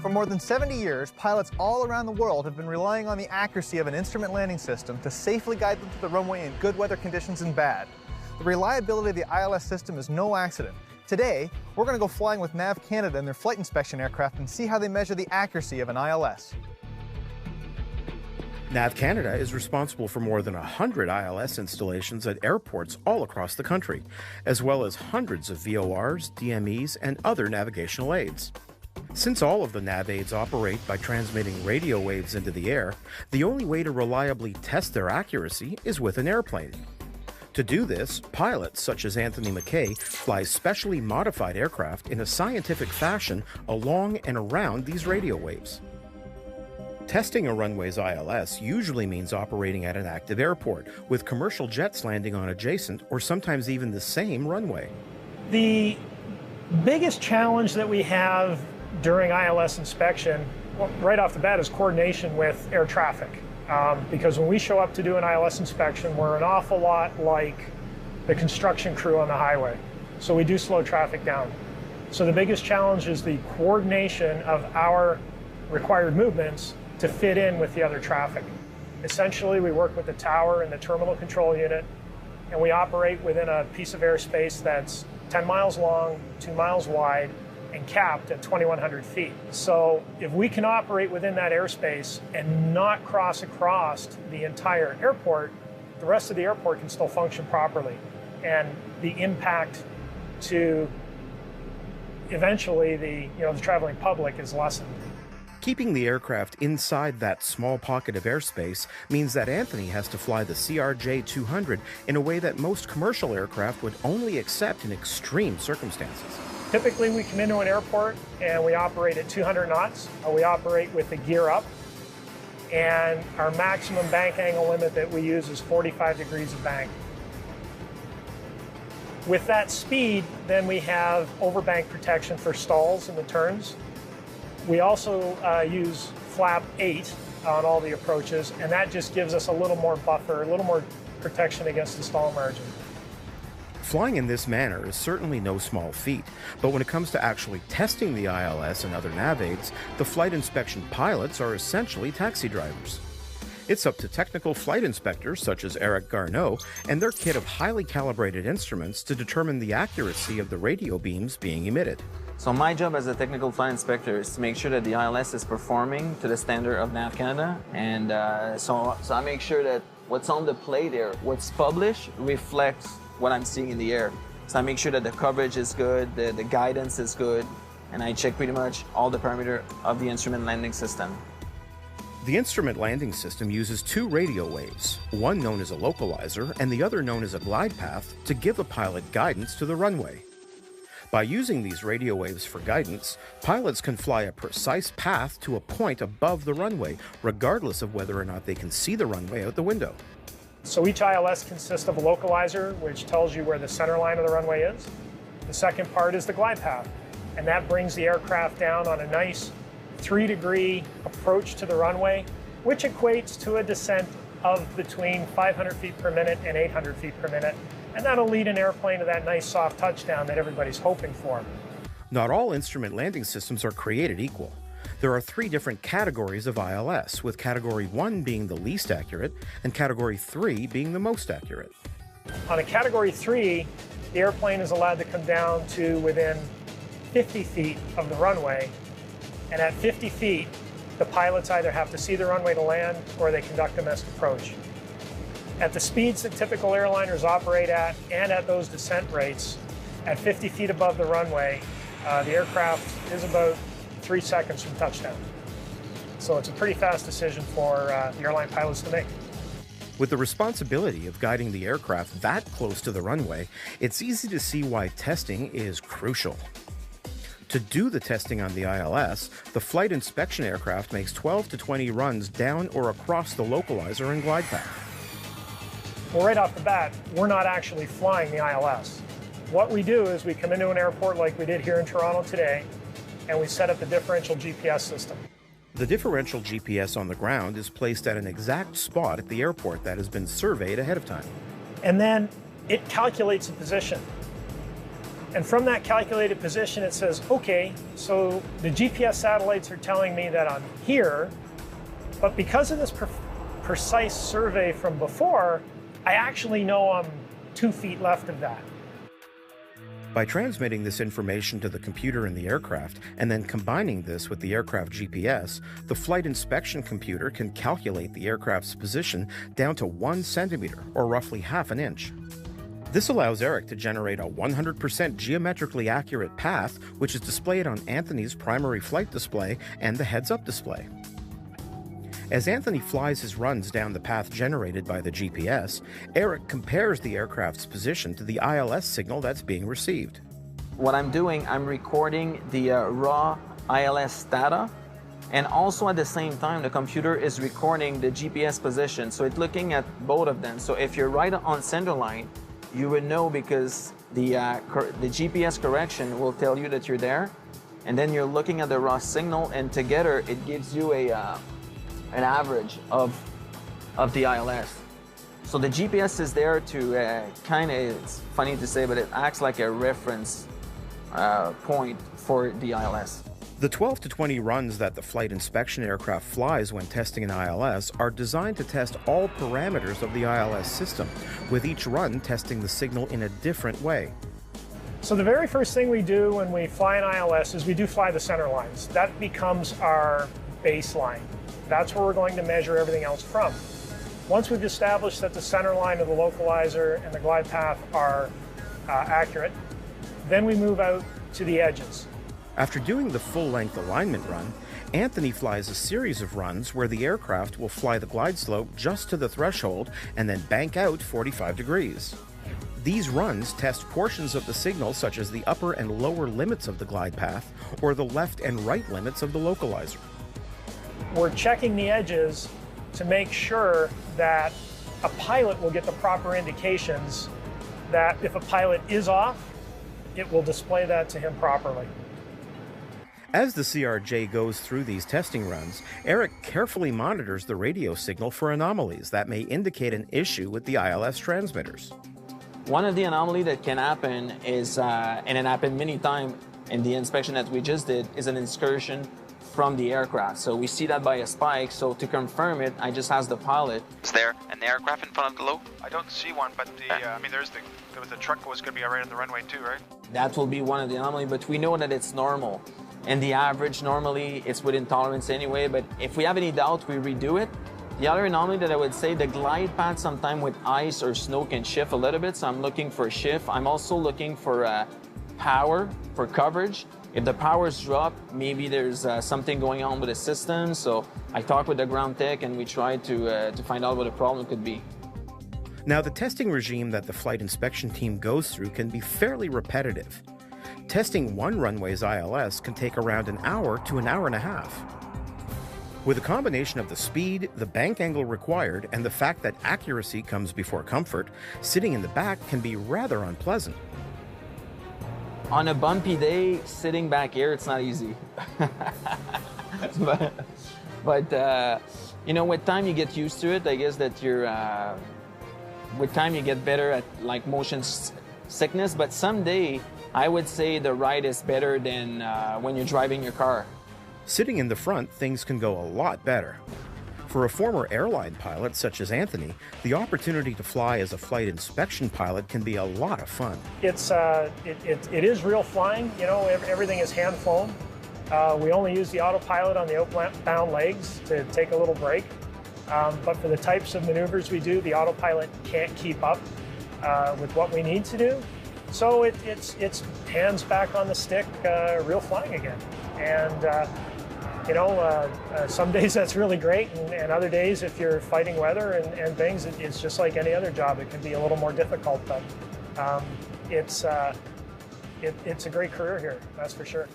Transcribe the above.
For more than 70 years, pilots all around the world have been relying on the accuracy of an instrument landing system to safely guide them to the runway in good weather conditions and bad. The reliability of the ILS system is no accident. Today, we're going to go flying with NAV Canada in their flight inspection aircraft and see how they measure the accuracy of an ILS. NAV Canada is responsible for more than 100 ILS installations at airports all across the country, as well as hundreds of VORs, DMEs, and other navigational aids. Since all of the nav aids operate by transmitting radio waves into the air, the only way to reliably test their accuracy is with an airplane. To do this, pilots such as Anthony McKay fly specially modified aircraft in a scientific fashion along and around these radio waves. Testing a runway's ILS usually means operating at an active airport, with commercial jets landing on adjacent or sometimes even the same runway. The biggest challenge that we have during ILS inspection, right off the bat, is coordination with air traffic. Because when we show up to do an ILS inspection, we're an awful lot like the construction crew on the highway. So we do slow traffic down. So the biggest challenge is the coordination of our required movements to fit in with the other traffic. Essentially, we work with the tower and the terminal control unit, and we operate within a piece of airspace that's 10 miles long, 2 miles wide, and capped at 2,100 feet. So if we can operate within that airspace and not cross across the entire airport, the rest of the airport can still function properly. And the impact to eventually the traveling public is lessened. Keeping the aircraft inside that small pocket of airspace means that Anthony has to fly the CRJ-200 in a way that most commercial aircraft would only accept in extreme circumstances. Typically, we come into an airport and we operate at 200 knots. We operate with the gear up, and our maximum bank angle limit that we use is 45 degrees of bank. With that speed, then we have overbank protection for stalls and the turns. We also use flap 8 on all the approaches, and that just gives us a little more buffer, a little more protection against the stall margin. Flying in this manner is certainly no small feat, but when it comes to actually testing the ILS and other nav aids, the flight inspection pilots are essentially taxi drivers. It's up to technical flight inspectors such as Eric Garneau and their kit of highly calibrated instruments to determine the accuracy of the radio beams being emitted. So my job as a technical flight inspector is to make sure that the ILS is performing to the standard of NAV Canada, and so I make sure that what's on the plate there, what's published, reflects what I'm seeing in the air. So I make sure that the coverage is good, the guidance is good, and I check pretty much all the parameters of the instrument landing system. The instrument landing system uses two radio waves, one known as a localizer and the other known as a glide path, to give a pilot guidance to the runway. By using these radio waves for guidance, pilots can fly a precise path to a point above the runway, regardless of whether or not they can see the runway out the window. So each ILS consists of a localizer, which tells you where the center line of the runway is. The second part is the glide path, and that brings the aircraft down on a nice 3-degree approach to the runway, which equates to a descent of between 500 feet per minute and 800 feet per minute. And that'll lead an airplane to that nice soft touchdown that everybody's hoping for. Not all instrument landing systems are created equal. There are 3 different categories of ILS, with Category 1 being the least accurate and Category 3 being the most accurate. On a Category 3, the airplane is allowed to come down to within 50 feet of the runway, and at 50 feet, the pilots either have to see the runway to land or they conduct a missed approach. At the speeds that typical airliners operate at and at those descent rates, at 50 feet above the runway, the aircraft is about 3 seconds from touchdown. So it's a pretty fast decision for the airline pilots to make. With the responsibility of guiding the aircraft that close to the runway, it's easy to see why testing is crucial. To do the testing on the ILS, the flight inspection aircraft makes 12 to 20 runs down or across the localizer and glide path. Well, right off the bat, we're not actually flying the ILS. What we do is we come into an airport like we did here in Toronto today, and we set up the differential GPS system. The differential GPS on the ground is placed at an exact spot at the airport that has been surveyed ahead of time. And then it calculates the position. And from that calculated position, it says, okay, so the GPS satellites are telling me that I'm here, but because of this precise survey from before, I actually know I'm 2 feet left of that. By transmitting this information to the computer in the aircraft and then combining this with the aircraft GPS, the flight inspection computer can calculate the aircraft's position down to 1 centimeter, or roughly half an inch. This allows Eric to generate a 100% geometrically accurate path, which is displayed on Anthony's primary flight display and the heads-up display. As Anthony flies his runs down the path generated by the GPS, Eric compares the aircraft's position to the ILS signal that's being received. What I'm doing, I'm recording the raw ILS data, and also at the same time, the computer is recording the GPS position. So it's looking at both of them. So if you're right on center line, you would know because the GPS correction will tell you that you're there, and then you're looking at the raw signal, and together it gives you an average of the ILS. So the GPS is there to kind of, it's funny to say, but it acts like a reference point for the ILS. The 12 to 20 runs that the flight inspection aircraft flies when testing an ILS are designed to test all parameters of the ILS system, with each run testing the signal in a different way. So the very first thing we do when we fly an ILS is we do fly the center lines. That becomes our baseline. That's where we're going to measure everything else from. Once we've established that the center line of the localizer and the glide path are accurate, then we move out to the edges. After doing the full-length alignment run, Anthony flies a series of runs where the aircraft will fly the glide slope just to the threshold and then bank out 45 degrees. These runs test portions of the signal such as the upper and lower limits of the glide path or the left and right limits of the localizer. We're checking the edges to make sure that a pilot will get the proper indications that if a pilot is off, it will display that to him properly. As the CRJ goes through these testing runs, Eric carefully monitors the radio signal for anomalies that may indicate an issue with the ILS transmitters. One of the anomalies that can happen is, and it happened many times in the inspection that we just did, is an excursion from the aircraft. So we see that by a spike. So to confirm it, I just ask the pilot. Is there an aircraft in front of the low? I don't see one, but I mean, the truck was going to be right on the runway too, right? That will be one of the anomalies, but we know that it's normal. And the average, normally, it's within tolerance anyway, but if we have any doubt, we redo it. The other anomaly that I would say, the glide path sometime with ice or snow can shift a little bit, so I'm looking for a shift. I'm also looking for power, for coverage. If the powers drop, maybe there's something going on with the system, so I talk with the ground tech and we try to find out what the problem could be. Now, the testing regime that the flight inspection team goes through can be fairly repetitive. Testing one runway's ILS can take around an hour to an hour and a half. With a combination of the speed, the bank angle required, and the fact that accuracy comes before comfort, sitting in the back can be rather unpleasant. On a bumpy day, sitting back here, it's not easy. but you know, with time you get used to it. I guess that with time you get better at like motion sickness. But someday, I would say the ride is better than when you're driving your car. Sitting in the front, things can go a lot better. For a former airline pilot such as Anthony, the opportunity to fly as a flight inspection pilot can be a lot of fun. It is real flying. You know, everything is hand flown. We only use the autopilot on the outbound legs to take a little break. But for the types of maneuvers we do, the autopilot can't keep up with what we need to do. So it's hands back on the stick, real flying again. And you know, some days that's really great, and other days, if you're fighting weather and things, it's just like any other job. It can be a little more difficult, but it's a great career here, that's for sure.